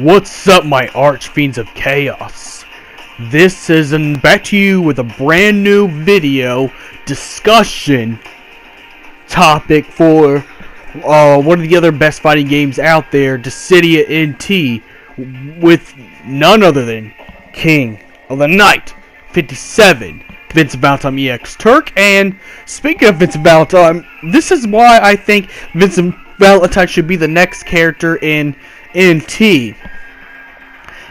What's up, my archfiends of chaos? This is back to you with a brand new video discussion topic for one of the other best fighting games out there, Dissidia NT, with none other than King of the Night 57, Vincent Valentine EX Turk. And speaking of Vincent Valentine, this is why I think Vincent Valentine should be the next character in NT.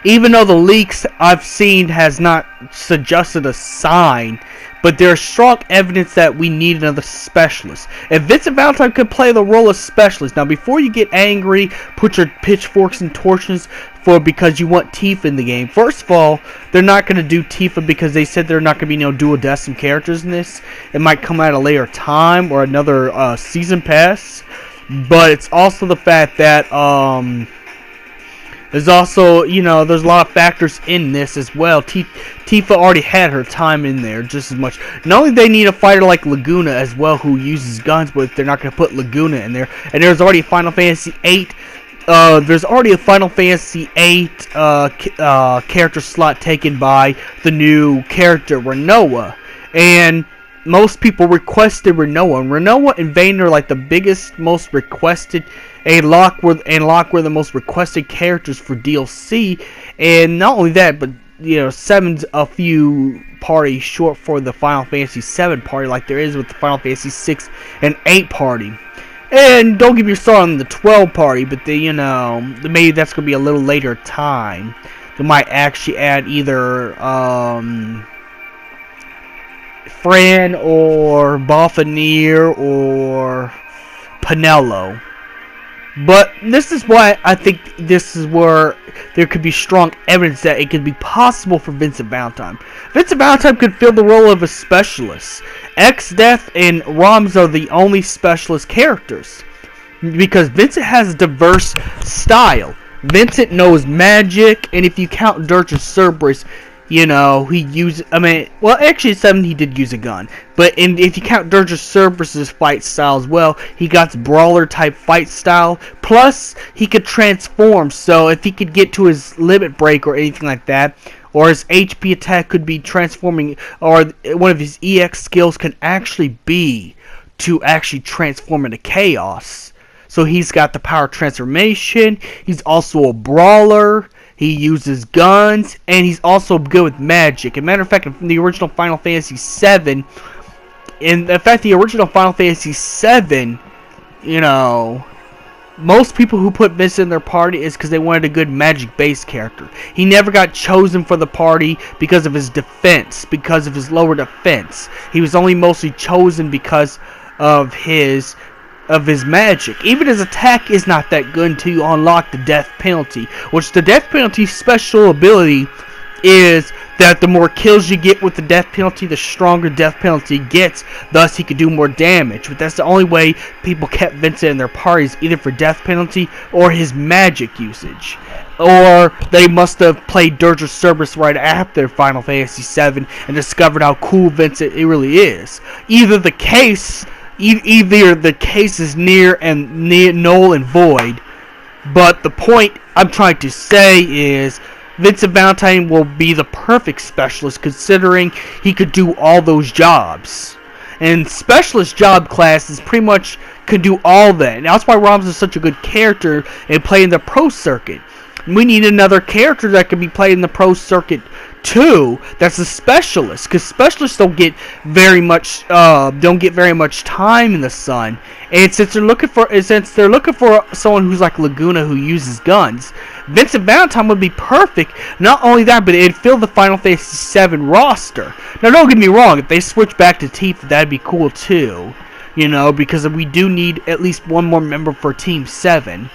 Even though the leaks I've seen has not suggested a sign, but there's strong evidence that we need another specialist. If Vincent Valentine could play the role of specialist, now before you get angry, put your pitchforks and torches because you want Tifa in the game. First of all, they're not going to do Tifa because they said there are not going to be no dual Destiny characters in this. It might come at a later time or another season pass. But it's also the fact that there's also, there's a lot of factors in this as well. Tifa already had her time in there just as much. Not only they need a fighter like Laguna as well who uses guns, but they're not going to put Laguna in there. And there's already a Final Fantasy VIII. There's already a Final Fantasy VIII character slot taken by the new character Renoa. And most people requested Renoa. Renoa and Vayne are like the biggest, most requested, and Locke were the most requested characters for DLC. And not only that, but 7's a few parties short for the Final Fantasy VII party, like there is with the Final Fantasy VI and 8 party. And don't get me started on the 12 party, but maybe that's gonna be a little later time. They might actually add either Fran or Balfanier or Pinello. But this is why I think this is where there could be strong evidence that it could be possible for Vincent Valentine. Vincent Valentine could fill the role of a specialist. X-Death and Roms are the only specialist characters, because Vincent has a diverse style. Vincent knows magic, and if you count Dirge and Cerberus, he used, actually 7 he did use a gun. But if you count Dirge Cerberus' fight style as well, he got brawler type fight style. Plus, he could transform, so if he could get to his limit break or anything like that, or his HP attack could be transforming, or one of his EX skills can actually be to actually transform into chaos. So he's got the power transformation, he's also a brawler, he uses guns, and he's also good with magic. As a matter of fact, in the original Final Fantasy VII, most people who put Vincent in their party is because they wanted a good magic-based character. He never got chosen for the party because of his defense, because of his lower defense. He was only mostly chosen because of his magic. Even his attack is not that good until you unlock the death penalty, which the death penalty special ability is that the more kills you get with the death penalty, the stronger death penalty gets, thus he could do more damage. But that's the only way people kept Vincent in their parties, either for death penalty or his magic usage. Or they must have played Dirge of Cerberus right after Final Fantasy VII and discovered how cool Vincent really is. Either the case is near null and void, but the point I'm trying to say is Vincent Valentine will be the perfect specialist, considering he could do all those jobs. And specialist job classes pretty much could do all that. And that's why Roms is such a good character and play in the pro circuit. We need another character that can be played in the pro circuit too, that's a specialist, because specialists don't get very much time in the sun. And since they're looking for someone who's like Laguna who uses guns, Vincent Valentine would be perfect. Not only that, but it'd fill the Final Fantasy VII roster. Now don't get me wrong, if they switch back to Tifa, that'd be cool too, because we do need at least one more member for Team 7.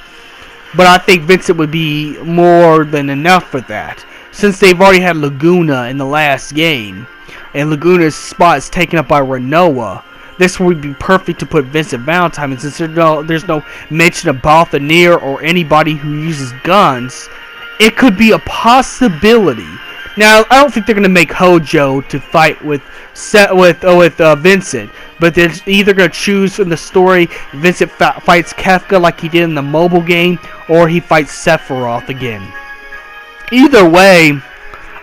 But I think Vincent would be more than enough for that, since they've already had Laguna in the last game, and Laguna's spot is taken up by Renoa. This would be perfect to put Vincent Valentine, and since there's no mention of Balfanier or anybody who uses guns, it could be a possibility. Now, I don't think they're going to make Hojo to fight with Vincent, but they're either going to choose in the story Vincent fights Kefka like he did in the mobile game, or he fights Sephiroth again. Either way,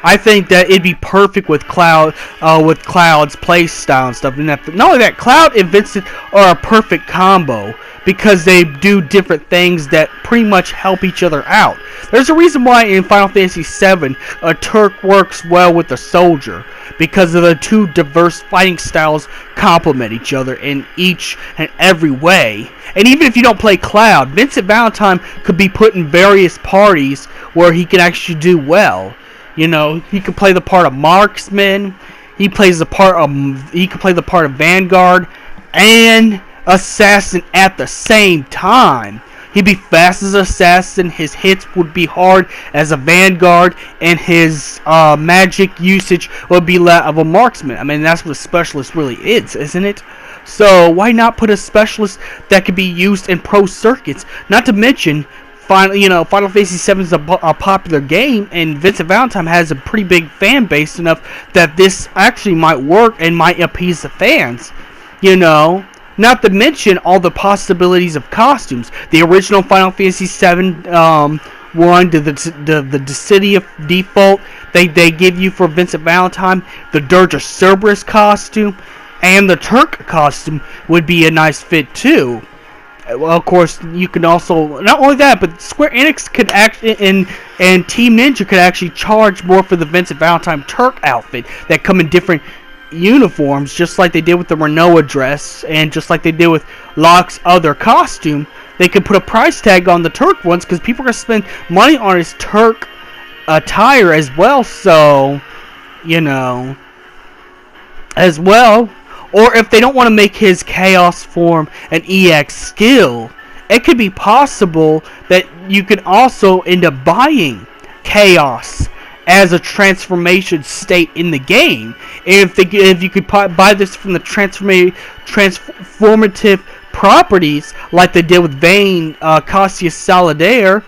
I think that it'd be perfect with Cloud's play style and stuff. And not only that, Cloud and Vincent are a perfect combo because they do different things that pretty much help each other out. There's a reason why in Final Fantasy VII, a Turk works well with a soldier, because of the two diverse fighting styles complement each other in each and every way. And even if you don't play Cloud, Vincent Valentine could be put in various parties where he can actually do well. You know, he could play the part of marksman. He could play the part of vanguard and assassin at the same time. He'd be fast as an assassin. His hits would be hard as a vanguard, and his magic usage would be that of a marksman. I mean, that's what a specialist really is, isn't it? So why not put a specialist that could be used in pro circuits? Not to mention, Final Fantasy VII is a popular game, and Vincent Valentine has a pretty big fan base enough that this actually might work and might appease the fans. You know, not to mention all the possibilities of costumes. The original Final Fantasy VII one, the Dissidia default they give you for Vincent Valentine, the Dirge of Cerberus costume, and the Turk costume would be a nice fit too. Well, of course, you can also, not only that, but Square Enix could actually, and Team Ninja could actually charge more for the Vincent Valentine Turk outfit that come in different uniforms, just like they did with the Renoa dress, and just like they did with Locke's other costume. They could put a price tag on the Turk ones, because people are going to spend money on his Turk attire as well, so, you know, as well. Or if they don't want to make his Chaos form an EX skill, it could be possible that you could also end up buying Chaos as a transformation state in the game. If you could buy this from the transformative properties like they did with Vayne, Cassius Solidaire,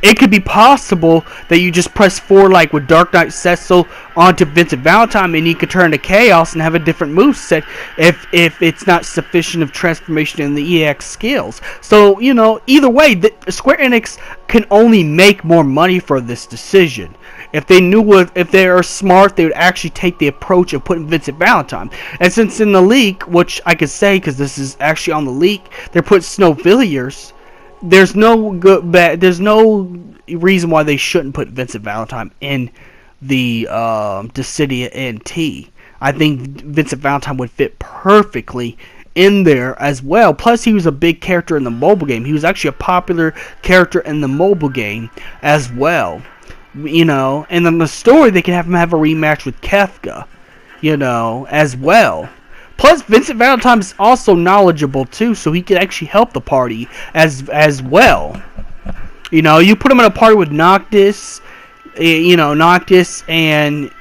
it could be possible that you just press forward like with Dark Knight Cecil onto Vincent Valentine, and you could turn to Chaos and have a different moveset if it's not sufficient of transformation in the EX skills. So, you know, either way, Square Enix can only make more money for this decision. If they are smart, they would actually take the approach of putting Vincent Valentine. And since in the leak, which I could say because this is actually on the leak, they're putting Snowvilliers. There's no reason why they shouldn't put Vincent Valentine in the Dissidia NT. I think Vincent Valentine would fit perfectly in there as well. Plus, he was a big character in the mobile game. He was actually a popular character in the mobile game as well. You know, and in the story, they can have him have a rematch with Kefka, you know, as well. Plus, Vincent Valentine is also knowledgeable too, so he could actually help the party as well. You know, you put him in a party with Noctis, and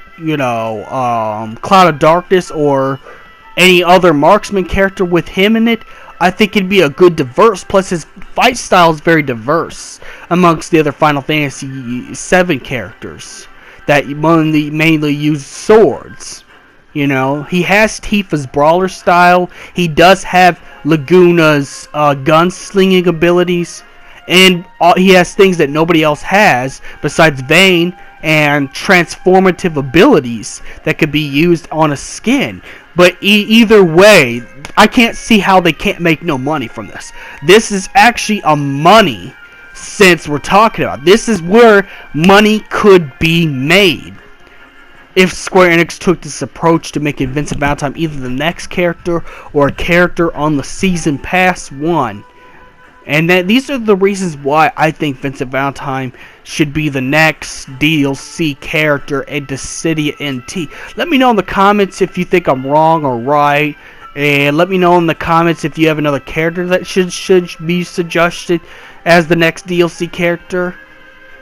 Cloud of Darkness or any other marksman character with him in it. I think it'd be a good diverse. Plus, his fight style is very diverse amongst the other Final Fantasy VII characters that mainly use swords. You know, he has Tifa's brawler style. He does have Laguna's gunslinging abilities, and he has things that nobody else has besides Vayne and transformative abilities that could be used on a skin. But either way, I can't see how they can't make no money from this. This is actually a money, since we're talking about. This is where money could be made. If Square Enix took this approach to making Vincent Valentine either the next character or a character on the Season Pass 1. And these are the reasons why I think Vincent Valentine should be the next DLC character in Dissidia NT. Let me know in the comments if you think I'm wrong or right. And let me know in the comments if you have another character that should be suggested as the next DLC character.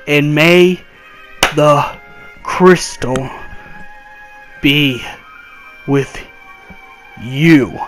And may the crystal be with you.